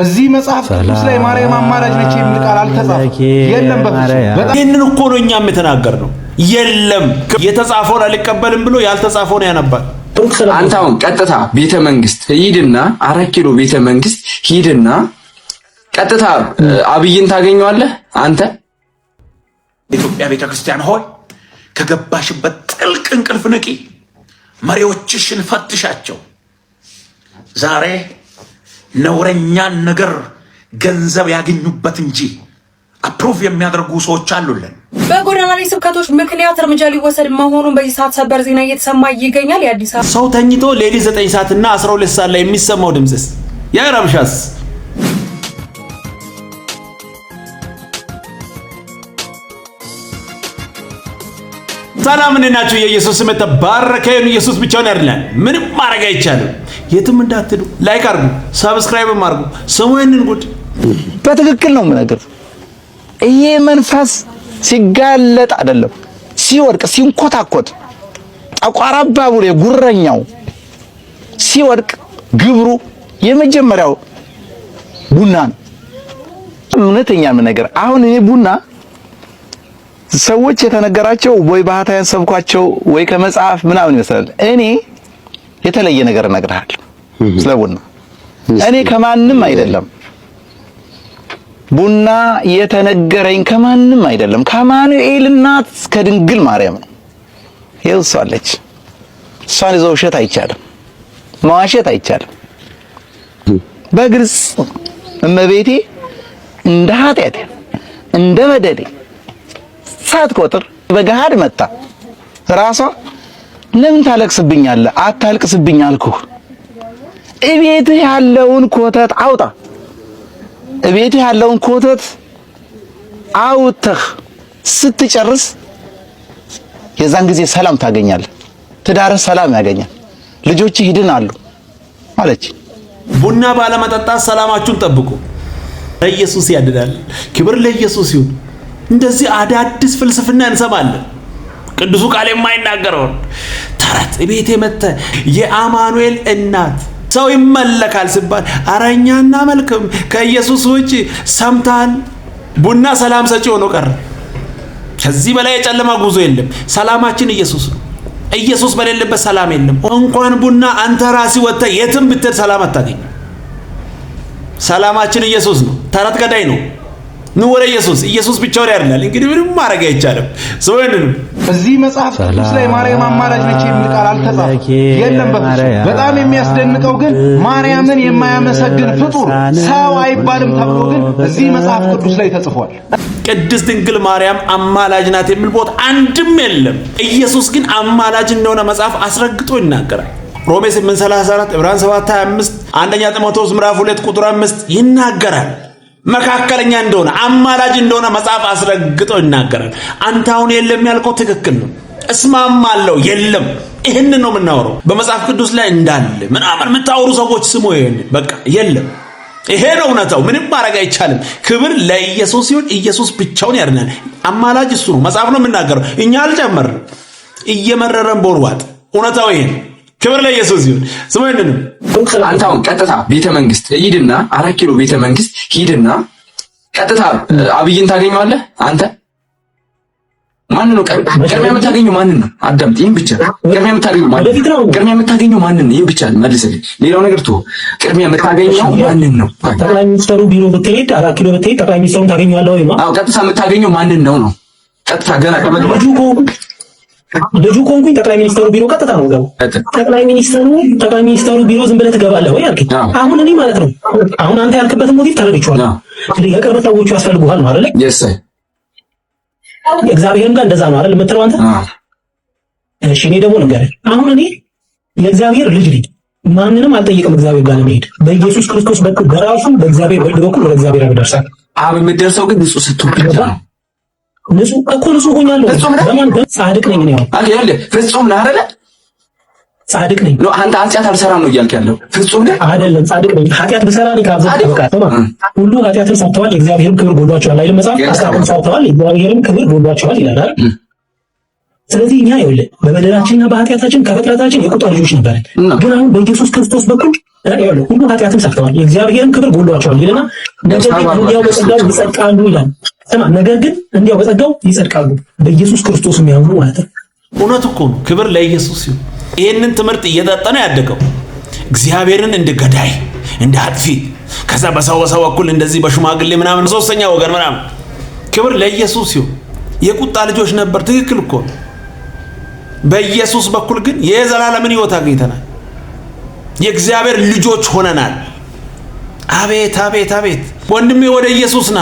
እዚህ መጽሐፍ ቅዱስ ላይ ማርያም አማላጅ ነች የሚል ቃል አልተጻፈም። የለም በፍጹም። ይሄንን እኮ ነው እኛም የተናገርነው። የለም የተጻፈውን አልቀበልም ብሎ ያልተጻፈውን ያነባል። አንተ አሁን ቀጥታ ቤተ መንግስት ሂድና 4 ኪሎ ቤተ መንግስት ሂድና ቀጥታ አብይን ታገኘዋለህ። አንተ ኢትዮጵያ ቤተክርስቲያን ሆይ ከገባሽበት ጥልቅ እንቅልፍ ንቂ፣ መሪዎችሽን ፈትሻቸው። ዛሬ ነውረኛን ነገር ገንዘብ ያገኙበት እንጂ አፕሩቭ የሚያደርጉ ሰዎች አሉልን። በጎዳና ላይ ስብከቶች ምክንያት እርምጃ ሊወሰድ መሆኑን በዚህ ሰዓት ሰበር ዜና እየተሰማ ይገኛል። የአዲስ አበባ ሰው ተኝቶ ሌሊት 9 ሰዓትና 12 ሰዓት ላይ የሚሰማው ድምጽስ ያረብሻስ? ሰላም እንደናችሁ። የኢየሱስ ስም ተባረከ። ኢየሱስ ብቻውን ያድናል። ምንም ማድረግ አይቻልም። የትም እንዳትሉ ላይክ አድርጉ፣ ሰብስክራይብ አድርጉ። ስሙ ይሄንን ጉድ በትክክል ነው የምነግርህ። ይሄ መንፈስ ሲጋለጥ አይደለም ሲወድቅ ሲንኮታኮት ጠቋራባ ቡሬ ጉረኛው ሲወድቅ ግብሩ የመጀመሪያው ቡና ነው። እውነተኛ ነገር አሁን ይሄ ቡና ሰዎች የተነገራቸው ወይ ባህታውያን ሰብኳቸው ወይ ከመጽሐፍ ምናምን ይመስላል። እኔ የተለየ ነገር እነግርሃለሁ ስለ ቡና። እኔ ከማንም አይደለም ቡና የተነገረኝ ከማንም አይደለም፣ ከአማኑኤል እናት ከድንግል ማርያም ነው። ይኸው እሷ አለች። እሷን ይዘው ውሸት አይቻልም፣ መዋሸት አይቻልም። በግልጽ እመቤቴ እንደ ኃጢአቴ እንደ በደሌ ሳትቆጥር በገሃድ መጣ። ራሷ ለምን ታለቅስብኛለህ? አታልቅስብኝ አልኩህ። እቤትህ ያለውን ኮተት አውጣ። እቤትህ ያለውን ኮተት አውጥተህ ስትጨርስ የዛን ጊዜ ሰላም ታገኛለህ። ትዳርህ ሰላም ያገኛል። ልጆችህ ይድናሉ አለች። ቡና ባለመጠጣት ሰላማችሁን ጠብቁ። ኢየሱስ ያድናል። ክብር ለኢየሱስ ይሁን። እንደዚህ አዳዲስ ፍልስፍና እንሰማለን። ቅዱሱ ቃል የማይናገረውን ተረት ቤቴ መተ የአማኑኤል እናት ሰው ይመለካል ሲባል አረኛና መልክም ከኢየሱስ ውጪ ሰምታል። ቡና ሰላም ሰጪ ሆኖ ቀረ። ከዚህ በላይ የጨለማ ጉዞ የለም። ሰላማችን ኢየሱስ ነው። ኢየሱስ በሌለበት ሰላም የለም። እንኳን ቡና አንተ ራስህ ወጥተህ የትም ብትሄድ ሰላም አታገኝም። ሰላማችን ኢየሱስ ነው። ተረት ገዳይ ነው። ኑ ወደ ኢየሱስ። ኢየሱስ ብቻውን ያድናል። እንግዲህ ምንም ማድረግ አይቻልም። ሰውየንም እዚህ መጽሐፍ ቅዱስ ላይ ማርያም አማላጅ ነች የሚል ቃል አልተጻፈም። የለም በፍጹም። በጣም የሚያስደንቀው ግን ማርያምን የማያመሰግን ፍጡር ሰው አይባልም ተብሎ ግን እዚህ መጽሐፍ ቅዱስ ላይ ተጽፏል። ቅድስት ድንግል ማርያም አማላጅ ናት የሚል ቦታ አንድም የለም። ኢየሱስ ግን አማላጅ እንደሆነ መጽሐፍ አስረግጦ ይናገራል። ሮሜ 8:34፣ ዕብራውያን 7:25፣ አንደኛ ጢሞቴዎስ ምዕራፍ 2 ቁጥር 5 ይናገራል። መካከለኛ እንደሆነ አማላጅ እንደሆነ መጽሐፍ አስረግጦ ይናገራል። አንተ አሁን የለም ያልከው ትክክል ነው፣ እስማማለሁ። የለም ይሄን ነው የምናወራው። በመጽሐፍ ቅዱስ ላይ እንዳለ ምናምን የምታወሩ ሰዎች ስሙ። ይሄን በቃ የለም። ይሄ ነው እውነታው። ምንም ማድረግ አይቻልም። ክብር ለኢየሱስ ይሁን። ኢየሱስ ብቻውን ያድናል። አማላጅ እሱ ነው። መጽሐፍ ነው የምናገረው። እኛ አልጨመርንም። እየመረረን ቦርዋጥ እውነታው ይሄ። ክብር ለኢየሱስ ይሁን። ስሙኝንም አንተ አሁን ቀጥታ ቤተ መንግስት ሂድና 4 ኪሎ ቤተ መንግስት ሂድና ቀጥታ አብይን ታገኘዋለህ። አንተ ማን ነው ቅድሚያ የምታገኘው? ማንን ነው? አዳምጥ። ይሄን ብቻ ቅድሚያ የምታገኘው ማንን ነው? ቅድሚያ የምታገኘው ማንን ነው? ይሄን ብቻ መልስልኝ። ሌላው ነገር ተወው። ቅድሚያ የምታገኘው ማንን ነው? ጠቅላይ ሚኒስትሩ ቢሮ ብትሄድ 4 ኪሎ ብትሄድ ጠቅላይ ሚኒስትሩን ታገኘዋለህ ወይ? አዎ፣ ቀጥታ የምታገኘው ማንን ነው? ቀጥታ ገና ልጁ ኮንኩኝ ጠቅላይ ሚኒስትሩ ቢሮ ቀጥታ ነው ገባው። ጠቅላይ ሚኒስትሩ ቢሮ ዝም ብለህ ትገባለህ ወይ አልከኝ። አሁን እኔ ማለት ነው አሁን አንተ ያልክበትን ሞቲቭ ተረድቼዋለሁ። የቅርብ ሰዎቹ ያስፈልጉሃል ነው አይደል? እግዚአብሔርም ጋር እንደዛ ነው አይደል የምትለው አንተ? እሺ እኔ ደግሞ ንገረኝ። አሁን እኔ የእግዚአብሔር ልጅ ማንንም አልጠይቅም። እግዚአብሔር ጋር ለመሄድ በኢየሱስ ክርስቶስ በኩል በራሱ በእግዚአብሔር ወልድ በኩል ወደ እግዚአብሔር ያደርሳል። አብ የምትደርሰው ግን ንጹህ ስትሆን ብቻ ነው። ንጹህ ሆኛለሁ። ለማን ጻድቅ ነኝ ነው አይደል? ፍጹም ነህ አይደል? ጻድቅ ነኝ ነው። አንተ ኃጢአት አልሰራም ነው እያልክ ያለው። ፍጹም ነህ አይደለም? ጻድቅ ነኝ። ኃጢአት ብሰራ ነው ሁሉ ኃጢአትን ሰርተዋል፣ የእግዚአብሔርም ክብር ጎድሏቸዋል አይደል? መጽሐፍ ሐሳቡን ሰርተዋል፣ የእግዚአብሔርም ክብር ጎድሏቸዋል ይላል አይደል? ስለዚህ እኛ ይኸውልህ በበደላችንና በኃጢአታችን ከፍጥረታችን የቁጣ ልጆች ነበርን። ግን አሁን በኢየሱስ ክርስቶስ በኩል ሁሉ ኃጢአትን ሰርተዋል የእግዚአብሔርን ክብር ጎድሏቸዋል ይልና ነገር ግን እንዲያው በጸጋው ይጸድቃሉ ይላል። ስማ ነገር ግን እንዲያው በጸጋው ይጸድቃሉ በኢየሱስ ክርስቶስ የሚያምኑ ማለት ነው። እውነት እኮ ነው። ክብር ለኢየሱስ ይሁን። ይሄንን ትምህርት እየጠጣ ነው ያደገው። እግዚአብሔርን እንደ ገዳይ እንደ አጥፊ ከዛ በሰው በኩል እንደዚህ በሽማግሌ ምናምን ሶስተኛ ወገን ምናምን። ክብር ለኢየሱስ ይሁን። የቁጣ ልጆች ነበር። ትክክል እኮ በኢየሱስ በኩል ግን የዘላለምን ሕይወት አግኝተናል። የእግዚአብሔር ልጆች ሆነናል። አቤት አቤት አቤት! ወንድሜ ወደ ኢየሱስ ና።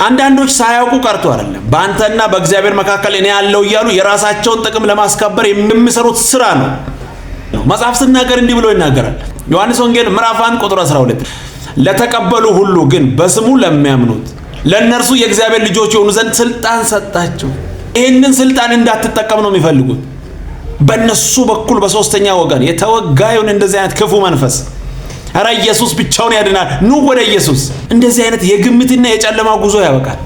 አንዳንዶች ሳያውቁ ቀርቶ አይደለም በአንተና በእግዚአብሔር መካከል እኔ ያለው እያሉ የራሳቸውን ጥቅም ለማስከበር የሚሰሩት ስራ ነው። መጽሐፍ ሲናገር እንዲህ ብሎ ይናገራል። ዮሐንስ ወንጌል ምዕራፍ 1 ቁጥር 12 ለተቀበሉ ሁሉ ግን በስሙ ለሚያምኑት ለእነርሱ የእግዚአብሔር ልጆች የሆኑ ዘንድ ስልጣን ሰጣቸው። ይህንን ስልጣን እንዳትጠቀም ነው የሚፈልጉት። በእነሱ በኩል በሶስተኛ ወገን የተወጋዩን እንደዚህ አይነት ክፉ መንፈስ ኧረ ኢየሱስ ብቻውን ያድናል፣ ኑ ወደ ኢየሱስ። እንደዚህ አይነት የግምትና የጨለማ ጉዞ ያበቃል።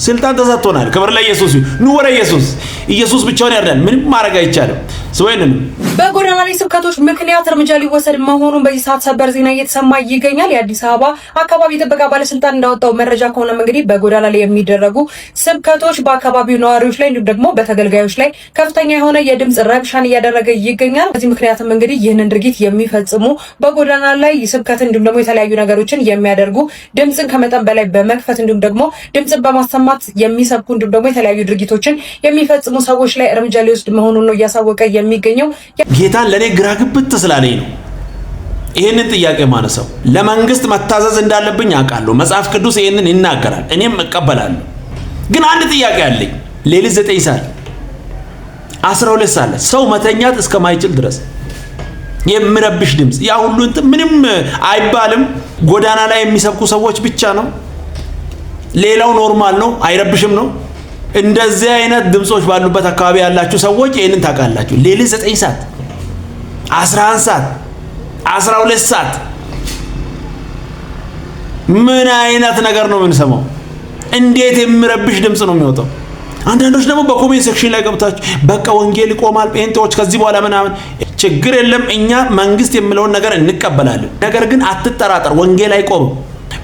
ስልጣን ተሰጥቶናል። ክብር ለኢየሱስ ይሁን። ኑ ወደ ኢየሱስ። ኢየሱስ ብቻውን ያድናል። ምንም ማድረግ አይቻልም። ስወይንን በጎዳና ላይ ስብከቶች ምክንያት እርምጃ ሊወሰድ መሆኑን በዚህ ሰዓት ሰበር ዜና እየተሰማ ይገኛል። የአዲስ አበባ አካባቢ ጥበቃ ባለስልጣን እንዳወጣው መረጃ ከሆነም እንግዲህ በጎዳና ላይ የሚደረጉ ስብከቶች በአካባቢው ነዋሪዎች ላይ እንዲሁም ደግሞ በተገልጋዮች ላይ ከፍተኛ የሆነ የድምጽ ረብሻን እያደረገ ይገኛል። በዚህ ምክንያትም እንግዲህ ይህንን ድርጊት የሚፈጽሙ በጎዳና ላይ ስብከት እንዲሁም ደግሞ የተለያዩ ነገሮችን የሚያደርጉ ድምጽን ከመጠን በላይ በመክፈት እንዲሁም ደግሞ ድምጽን በማሰማት የሚሰብኩ እንዲሁም ደግሞ የተለያዩ ድርጊቶችን የሚፈጽሙ ሰዎች ላይ እርምጃ ሊወስድ መሆኑን ነው እያሳወቀ የሚገኘው። ጌታን ለኔ ግራ ግብት ስላለኝ ነው ይሄንን ጥያቄ ማነሳው። ለመንግስት መታዘዝ እንዳለብኝ አውቃለሁ። መጽሐፍ ቅዱስ ይሄንን ይናገራል፣ እኔም እቀበላለሁ። ግን አንድ ጥያቄ አለኝ። ሌሊት 9 ሰዓት 12 ሰዓት ሰው መተኛት እስከማይችል ድረስ የሚረብሽ ድምጽ ያ ሁሉ ምንም አይባልም። ጎዳና ላይ የሚሰብኩ ሰዎች ብቻ ነው። ሌላው ኖርማል ነው፣ አይረብሽም ነው። እንደዚህ አይነት ድምጾች ባሉበት አካባቢ ያላችሁ ሰዎች ይሄንን ታውቃላችሁ። ሌሊት 9 ሰዓት 11 ሰዓት 12 ሰዓት ምን አይነት ነገር ነው የምንሰማው? እንዴት የሚረብሽ ድምጽ ነው የሚወጣው? አንዳንዶች ደግሞ በኮሜንት ሴክሽን ላይ ገብታችሁ በቃ ወንጌል ይቆማል ጴንጤዎች ከዚህ በኋላ ምናምን። ችግር የለም፣ እኛ መንግስት የሚለውን ነገር እንቀበላለን። ነገር ግን አትጠራጠር፣ ወንጌል አይቆምም።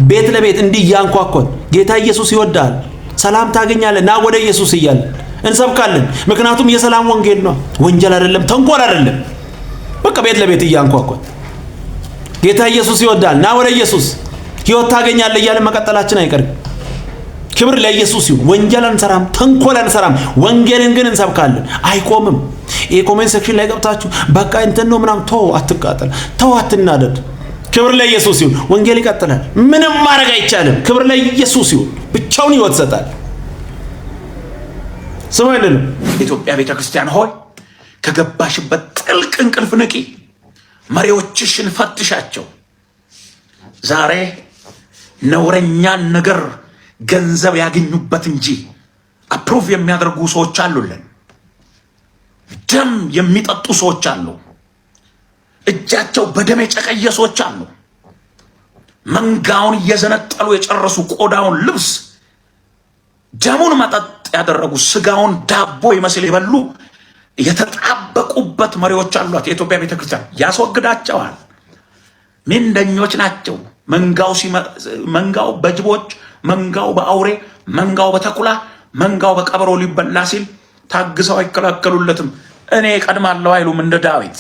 ቤት ለቤት እንዲህ ያንኳኳን ጌታ ኢየሱስ ይወዳል፣ ሰላም ታገኛለህ፣ ና ወደ ኢየሱስ እያልን እንሰብካለን። ምክንያቱም የሰላም ወንጌል ነው፣ ወንጀል አይደለም፣ ተንኮል አይደለም። በቃ ቤት ለቤት እያንኳኳን ጌታ ኢየሱስ ይወዳል፣ ና ወደ ኢየሱስ ሕይወት ታገኛለህ እያልን መቀጠላችን አይቀርም። ክብር ለኢየሱስ ይሁን። ወንጀል አንሰራም፣ ተንኮል አንሰራም፣ ወንጌልን ግን እንሰብካለን። አይቆምም። ይሄ ኮሜንት ሴክሽን ላይ ገብታችሁ በቃ እንትን ነው ምናምን፣ ተው፣ አትቃጠል፣ ተው፣ አትናደድ። ክብር ለኢየሱስ ይሁን። ወንጌል ይቀጥላል። ምንም ማድረግ አይቻልም። ክብር ለኢየሱስ ይሁን። ብቻውን ሕይወት ይሰጣል። ስሙ አይደለም። ኢትዮጵያ ቤተክርስቲያን ሆይ ከገባሽበት ጥልቅ እንቅልፍ ንቂ፣ መሪዎችሽን ፈትሻቸው። ዛሬ ነውረኛን ነገር ገንዘብ ያገኙበት እንጂ አፕሩቭ የሚያደርጉ ሰዎች አሉልን። ደም የሚጠጡ ሰዎች አሉ። እጃቸው በደም የጨቀየ ሰዎች አሉ። መንጋውን እየዘነጠሉ የጨረሱ ቆዳውን ልብስ ደሙን መጠጥ ያደረጉ ስጋውን ዳቦ ይመስል የበሉ የተጣበቁበት መሪዎች አሏት የኢትዮጵያ ቤተክርስቲያን። ያስወግዳቸዋል። ምንደኞች ናቸው። መንጋው በጅቦች፣ መንጋው በአውሬ፣ መንጋው በተኩላ፣ መንጋው በቀበሮ ሊበላ ሲል ታግሰው አይከላከሉለትም። እኔ ቀድማለሁ አይሉም እንደ ዳዊት።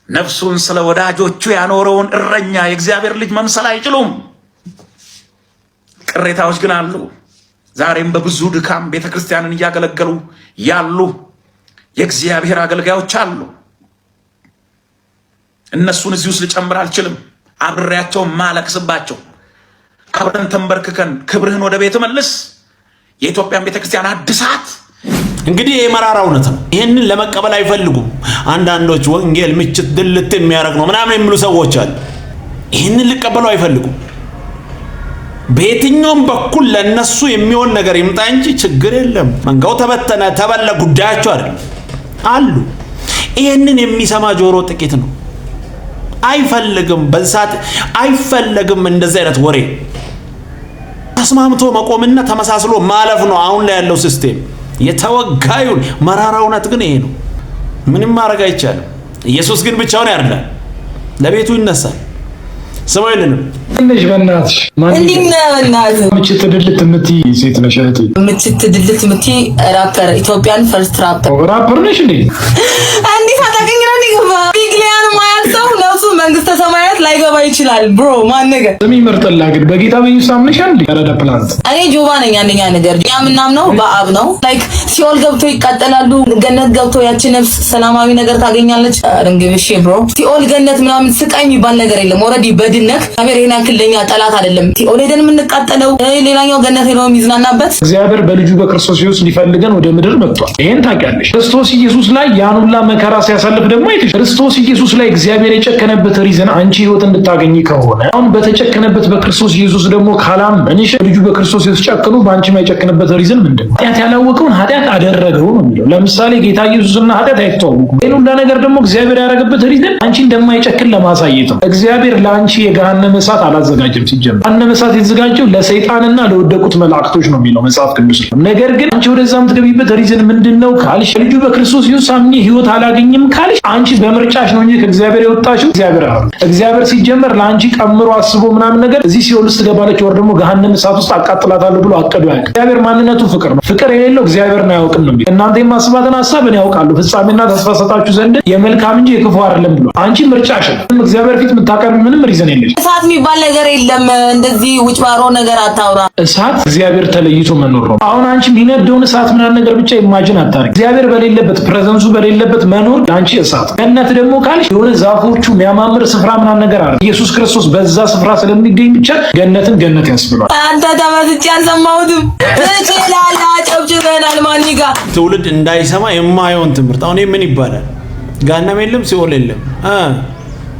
ነፍሱን ስለ ወዳጆቹ ያኖረውን እረኛ የእግዚአብሔር ልጅ መምሰል አይችሉም። ቅሬታዎች ግን አሉ። ዛሬም በብዙ ድካም ቤተክርስቲያንን እያገለገሉ ያሉ የእግዚአብሔር አገልጋዮች አሉ። እነሱን እዚህ ውስጥ ልጨምር አልችልም። አብሬያቸው ማለቅስባቸው። አብረን ተንበርክከን ክብርህን ወደ ቤት መልስ፣ የኢትዮጵያን ቤተክርስቲያን አድሳት። እንግዲህ የመራራ እውነት ነው። ይህንን ለመቀበል አይፈልጉም። አንዳንዶች ወንጌል ምችት ድልት የሚያደርግ ነው ምናምን የሚሉ ሰዎች አሉ። ይህንን ሊቀበሉ አይፈልጉም። በየትኛውም በኩል ለነሱ የሚሆን ነገር ይምጣ እንጂ ችግር የለም። መንጋው ተበተነ ተበለ ጉዳያቸው አይደለም አሉ። ይህንን የሚሰማ ጆሮ ጥቂት ነው። አይፈልግም። በዛት አይፈልግም። እንደዚህ አይነት ወሬ ተስማምቶ መቆምና ተመሳስሎ ማለፍ ነው አሁን ላይ ያለው ሲስቴም። የተወጋዩን መራራ እውነት ግን ይሄ ነው። ምንም ማድረግ አይቻልም። ኢየሱስ ግን ብቻውን ያርዳል፣ ለቤቱ ይነሳል። ሰማይልንም እንዴ በእናትሽ ምችት ድልት የምትይ ሴት ነሽ እህቴ። ምችት ድልት የምትይ ራፐር፣ ኢትዮጵያን ፈርስት ራፐር ነሽ እንዴ? እንዴት አታውቅኝ ነው እንዴ? ቢግሊያን ማያሰው ነፍሱ መንግስተ ሰማያት ላይገባ ይችላል ብሮ። ማን ነገር ስሚ ምርጥላ ግን በጌታ በኢየሱስ አምነሻል እንዴ? ያረዳ ፕላንት እኔ ጆባ ነኝ። አንደኛ ነገር እኛ ምናምነው በአብ ነው። ላይክ ሲኦል ገብቶ ይቃጠላሉ፣ ገነት ገብቶ ያቺ ነፍስ ሰላማዊ ነገር ታገኛለች። እንግዲህ ብሮ ሲኦል ገነት ምናምን ስቃይ የሚባል ነገር የለም። ኦልሬዲ በድነክ እግዚአብሔር ይሄን ያክል ለኛ ጠላት አይደለም። ሲኦል ሄደን የምንቃጠለው ሌላኛው ገነት ሄዶ የሚዝናናበት እግዚአብሔር በልጁ በክርስቶስ ኢየሱስ ሊፈልገን ወደ ምድር መጥቷል። ይሄን ታውቂያለሽ። ክርስቶስ ኢየሱስ ላይ ያን ሁላ መከራ ሲያሳልፍ ደግሞ አይተሽ ክርስቶስ ኢየሱስ ላይ እግዚአብሔር የጨከነበት ሪዝን አንቺ ህይወት እንድታገኝ ከሆነ አሁን በተጨከነበት በክርስቶስ ኢየሱስ ደግሞ ካላመንሽ ልጁ በክርስቶስ ኢየሱስ ጨክኖ በአንቺ የማይጨክንበት ሪዝን ምንድነው? ኃጢአት ያላወቀውን ኃጢአት አደረገው ነው የሚለው። ለምሳሌ ጌታ ኢየሱስና ኃጢአት አይተዋወቁም። ይሄን ሁላ ነገር ደግሞ እግዚአብሔር ያደረገበት ሪዝን አንቺ እንደማይጨክን ለማሳየት ነው። እግዚአብሔር ለአንቺ የገሃነመ እሳት አላዘጋጀም። ሲጀምር ገሃነመ እሳት የተዘጋጀው ለሰይጣንና ለወደቁት መላእክቶች ነው የሚለው መጽሐፍ ቅዱስ። ነገር ግን አንቺ ወደዛ የምትገቢበት ሪዝን ምንድነው ካልሽ ልጁ በክርስቶስ ኢየሱስ አምኜ ህይወት አላገኝም ካልሽ አንቺ በምርጫሽ ነው እንጂ ከእግዚአብሔር የወጣሽው እግዚአብሔር ሲጀመር ለአንቺ ቀምሮ አስቦ ምናምን ነገር እዚህ ሲኦል ውስጥ ትገባለች ወር ደግሞ ገሃነመ እሳት ውስጥ አቃጥላታለሁ ብሎ አቀዱ ያውቅ። እግዚአብሔር ማንነቱ ፍቅር ነው። ፍቅር የሌለው እግዚአብሔርን አያውቅም ነው የሚለው። እናንተ የማስባትን ሐሳብ እኔ ያውቃለሁ ፍጻሜና ተስፋ ሰጣችሁ ዘንድ የመልካም እንጂ የክፉ አይደለም ብሎ አንቺ ምርጫሽ ነው። እግዚአብሔር ፊት የምታቀርቢ ምንም ሪዝን የለሽ። እሳት የሚባል ነገር የለም። እንደዚህ ውጭ ባሮ ነገር አታውራ። እሳት እግዚአብሔር ተለይቶ መኖር ነው። አሁን አንቺ የሚነደውን እሳት ምናምን ነገር ብቻ ኢማጂን አታርጊ። እግዚአብሔር በሌለበት ፕሬዘንሱ በሌለበት መኖር ለአንቺ እሳት። ገነት ደግሞ ካልሽ የሆነ ዛፎቹ የሚያማምር ስፍራ ምናምን ነገር አለ። ኢየሱስ ክርስቶስ በዛ ስፍራ ስለሚገኝ ብቻ ገነትን ገነት ያስብሏል። አንተ ተመስጬ አልሰማሁትም። እችላላ ጨብጭበናል። ማኒጋ ትውልድ እንዳይሰማ የማየውን ትምህርት አሁን ምን ይባላል? ገሃነም የለም ሲኦል የለም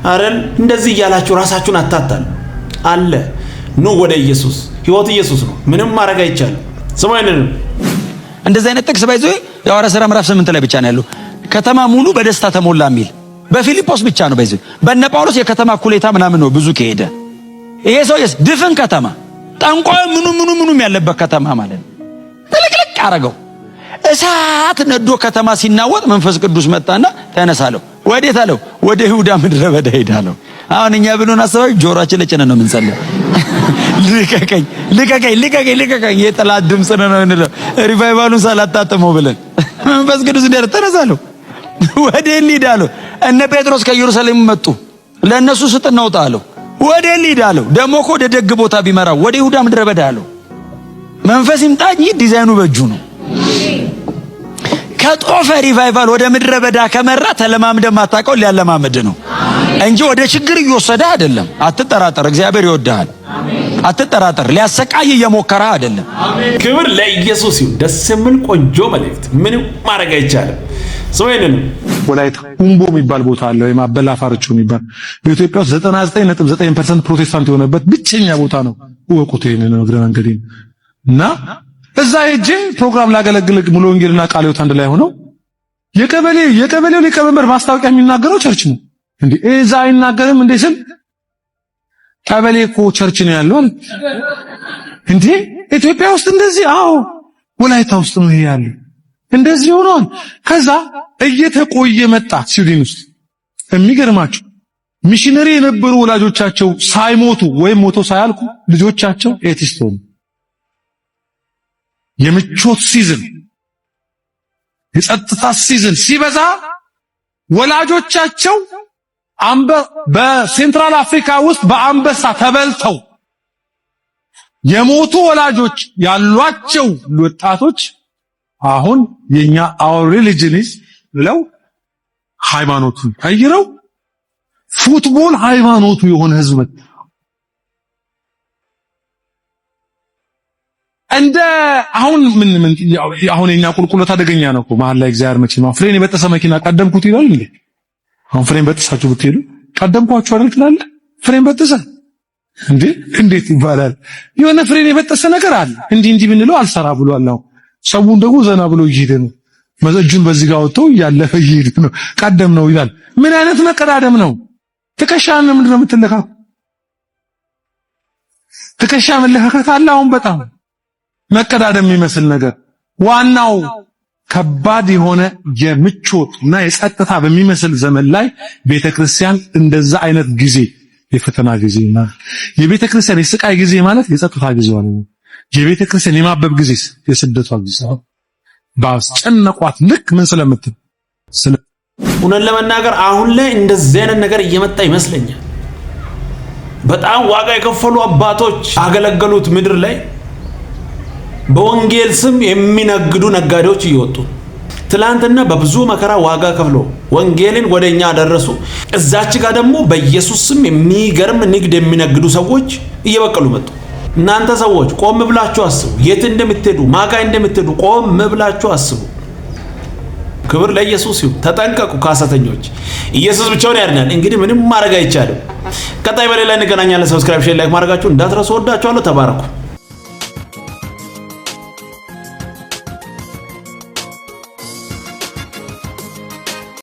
አይደል? እንደዚህ እያላችሁ ራሳችሁን አታታሉ። አለ ኑ ወደ ኢየሱስ። ህይወት ኢየሱስ ነው። ምንም ማድረግ አይቻልም። ስማይነን እንደዚህ አይነት ጥቅስ ባይዞ የሐዋርያት ሥራ ምዕራፍ 8 ላይ ብቻ ነው ያለው። ከተማ ሙሉ በደስታ ተሞላ የሚል በፊልጶስ ብቻ ነው ባይዞ። በእነ ጳውሎስ የከተማ ኩሌታ ምናምን ነው ብዙ ከሄደ። ይሄ ሰውዬስ ድፍን ከተማ ጠንቋይ ምኑም ያለበት ከተማ ማለት ነው። ጥልቅልቅ አረገው። እሳት ነዶ ከተማ ሲናወጥ መንፈስ ቅዱስ መጣና ተነሳለው። ወዴት አለው? ወደ ይሁዳ ምድረ በዳ ሄዳለው። አሁን እኛ ብሎን አሰባይ ጆሮአችን ለጨነ ነው የምንጸልየው። ልቀቀኝ የጠላት ድምጽ ነው እንለው። ሪቫይቫሉን ሳላጣጥመው ብለን መንፈስ ቅዱስ እንደ ተነሳለው። ወደ ሊዳለው እነ ጴጥሮስ ከኢየሩሳሌም መጡ። ለነሱ ስትናውጣ አለው። ወደ ሊዳለው ደሞ እኮ ወደ ደግ ቦታ ቢመራው ወደ ይሁዳ ምድረ በዳ አለው። መንፈስ ይምጣኝ ዲዛይኑ በእጁ ነው። ከጦፈ ሪቫይቫል ወደ ምድረ በዳ ከመራ ተለማምደ ማታቀው ሊያለማመድ ነው እንጂ ወደ ችግር እየወሰደ አይደለም። አትጠራጠር፣ እግዚአብሔር ይወድሃል። አትጠራጠር፣ ሊያሰቃይ እየሞከረ አይደለም። ክብር ለኢየሱስ ይሁን። ደስ የሚል ቆንጆ መልእክት። ምንም ማድረግ አይቻልም። ሰውየን ወላይታ ሁምቦ የሚባል ቦታ አለ ወይ ማበላፋርቹ የሚባል በኢትዮጵያ ውስጥ 99.9% ፕሮቴስታንት የሆነበት ብቸኛ ቦታ ነው። ወቁት ይሄንን ነው እግረ መንገዴን እና እዛ ሄጄ ፕሮግራም ላገለግል ሙሉ ወንጌልና ቃለ ሕይወት አንድ ላይ ሆነው የቀበሌው ሊቀመንበር ማስታወቂያ የሚናገረው ቸርች ነው እንዴ? እዛ አይናገርም እንዴ ስል ቀበሌ እኮ ቸርች ነው ያለው እንዴ? ኢትዮጵያ ውስጥ እንደዚህ? አዎ ወላይታ ውስጥ ነው ይሄ ያለው። እንደዚህ ሆኗል። ከዛ እየተቆየ መጣ ስዊድን ውስጥ። የሚገርማቸው ሚሽነሪ የነበሩ ወላጆቻቸው ሳይሞቱ ወይም ሞተው ሳያልቁ ልጆቻቸው ኤቲስት ሆኑ። የምቾት ሲዝን የጸጥታ ሲዝን ሲበዛ ወላጆቻቸው በሴንትራል አፍሪካ ውስጥ በአንበሳ ተበልተው የሞቱ ወላጆች ያሏቸው ወጣቶች አሁን የኛ our religion is ብለው ሃይማኖቱን ቀይረው ፉትቦል ሃይማኖቱ የሆነ ህዝብ እንደ አሁን አሁን የኛ ቁልቁለት አደገኛ ነው እኮ መሀል ላይ እግዚአብሔር መቼ ነው ፍሬን የበጠሰ መኪና ቀደምኩት ይላል እንዴ? አሁን ፍሬን በጥሳችሁ ብትሄዱ ቀደምኳችሁ አይደል ትላለህ? ፍሬን በጥሰ እንዴ እንዴት ይባላል? የሆነ ፍሬን የበጠሰ ነገር አለ። እንዲህ ብንለው አልሰራ ብሏል። አሁን ሰውን ደግሞ ዘና ብሎ እየሄደ ነው። እጁን በዚህ ጋር ወጥቶ ያለፈ እየሄደ ነው። ቀደም ነው ይላል። ምን አይነት መቀዳደም ነው? ትከሻን ምንድን ነው የምትለካው? ትከሻ መለካከት አለ። አሁን በጣም መቀዳደም የሚመስል ነገር ዋናው ከባድ የሆነ የምቾት እና የጸጥታ በሚመስል ዘመን ላይ ቤተክርስቲያን እንደዛ አይነት ጊዜ የፈተና ጊዜ ማለት የቤተክርስቲያን የስቃይ ጊዜ ማለት የጸጥታ ጊዜ ማለት ነው። የቤተክርስቲያን የማበብ ጊዜ የስደቷ ጊዜ ባስጨነቋት ልክ ምን ስለምትል እውነት ለመናገር አሁን ላይ እንደዚህ አይነት ነገር እየመጣ ይመስለኛል። በጣም ዋጋ የከፈሉ አባቶች ያገለገሉት ምድር ላይ በወንጌል ስም የሚነግዱ ነጋዴዎች እየወጡ ትላንትና በብዙ መከራ ዋጋ ከፍለው ወንጌልን ወደኛ አደረሱ። እዛች ጋር ደግሞ በኢየሱስ ስም የሚገርም ንግድ የሚነግዱ ሰዎች እየበቀሉ መጡ። እናንተ ሰዎች ቆም ብላችሁ አስቡ። የት እንደምትሄዱ ማጋ እንደምትሄዱ ቆም ብላችሁ አስቡ። ክብር ለኢየሱስ ይሁን። ተጠንቀቁ ከሐሰተኞች። ኢየሱስ ብቻውን ያድናል። እንግዲህ ምንም ማድረግ አይቻልም። ቀጣይ በሌላ እንገናኛለን። ሰብስክራይብ፣ ሼር፣ ላይክ ማድረጋችሁ እንዳትረሱ። ወዳችኋለሁ። ተባረኩ።